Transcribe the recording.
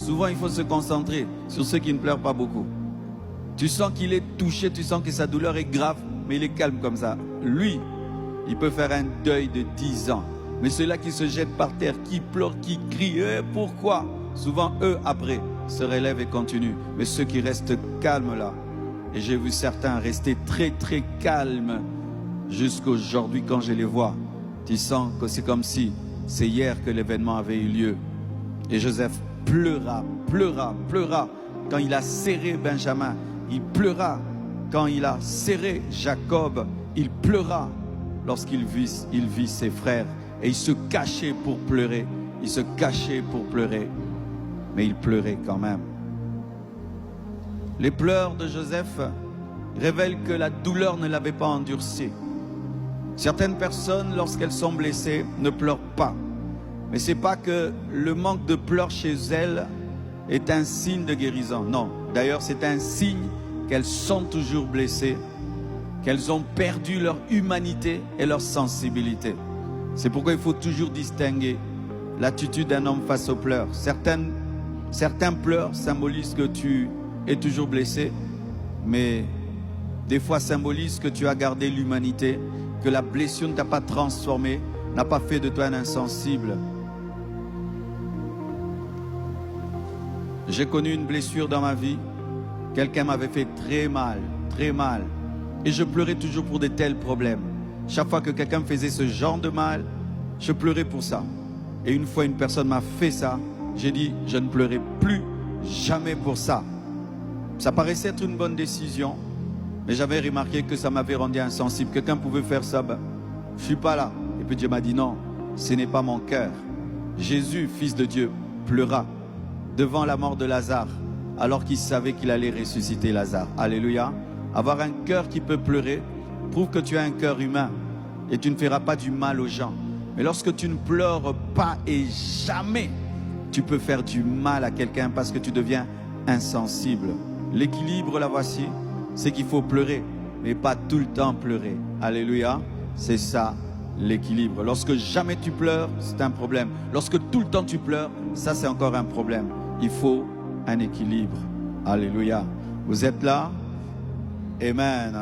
Souvent, il faut se concentrer sur ceux qui ne pleurent pas beaucoup. Tu sens qu'il est touché, tu sens que sa douleur est grave, mais il est calme comme ça. Lui, il peut faire un deuil de 10 ans. Mais ceux-là qui se jettent par terre, qui pleurent, qui crient, pourquoi? Souvent, eux, après, se relèvent et continuent. Mais ceux qui restent calmes là, et j'ai vu certains rester très très calmes jusqu'aujourd'hui quand je les vois, tu sens que c'est comme si c'est hier que l'événement avait eu lieu. Et Joseph pleura quand il a serré Benjamin. Il pleura quand il a serré Jacob. Il pleura lorsqu'il vit ses frères. Et il se cachait pour pleurer. Il se cachait pour pleurer. Mais il pleurait quand même. Les pleurs de Joseph révèlent que la douleur ne l'avait pas endurci. Certaines personnes, lorsqu'elles sont blessées, ne pleurent pas. Mais ce n'est pas que le manque de pleurs chez elles est un signe de guérison. Non, d'ailleurs c'est un signe qu'elles sont toujours blessées, qu'elles ont perdu leur humanité et leur sensibilité. C'est pourquoi il faut toujours distinguer l'attitude d'un homme face aux pleurs. Certains pleurs symbolisent que tu es toujours blessé, mais des fois symbolisent que tu as gardé l'humanité, que la blessure ne t'a pas transformé, n'a pas fait de toi un insensible. J'ai connu une blessure dans ma vie. Quelqu'un m'avait fait très mal. Et je pleurais toujours pour de tels problèmes. Chaque fois que quelqu'un me faisait ce genre de mal, je pleurais pour ça. Et une fois une personne m'a fait ça, j'ai dit, je ne pleurerai plus jamais pour ça. Ça paraissait être une bonne décision, mais j'avais remarqué que ça m'avait rendu insensible. Quelqu'un pouvait faire ça, ben, je ne suis pas là. Et puis Dieu m'a dit, non, ce n'est pas mon cœur. Jésus, fils de Dieu, pleura devant la mort de Lazare, alors qu'il savait qu'il allait ressusciter Lazare. Alléluia. Avoir un cœur qui peut pleurer prouve que tu as un cœur humain et tu ne feras pas du mal aux gens. Mais lorsque tu ne pleures pas et jamais, tu peux faire du mal à quelqu'un parce que tu deviens insensible. L'équilibre, la voici, c'est qu'il faut pleurer, mais pas tout le temps pleurer. Alléluia. C'est ça l'équilibre. Lorsque jamais tu pleures, c'est un problème. Lorsque tout le temps tu pleures, ça c'est encore un problème. Il faut un équilibre. Alléluia. Vous êtes là? Amen.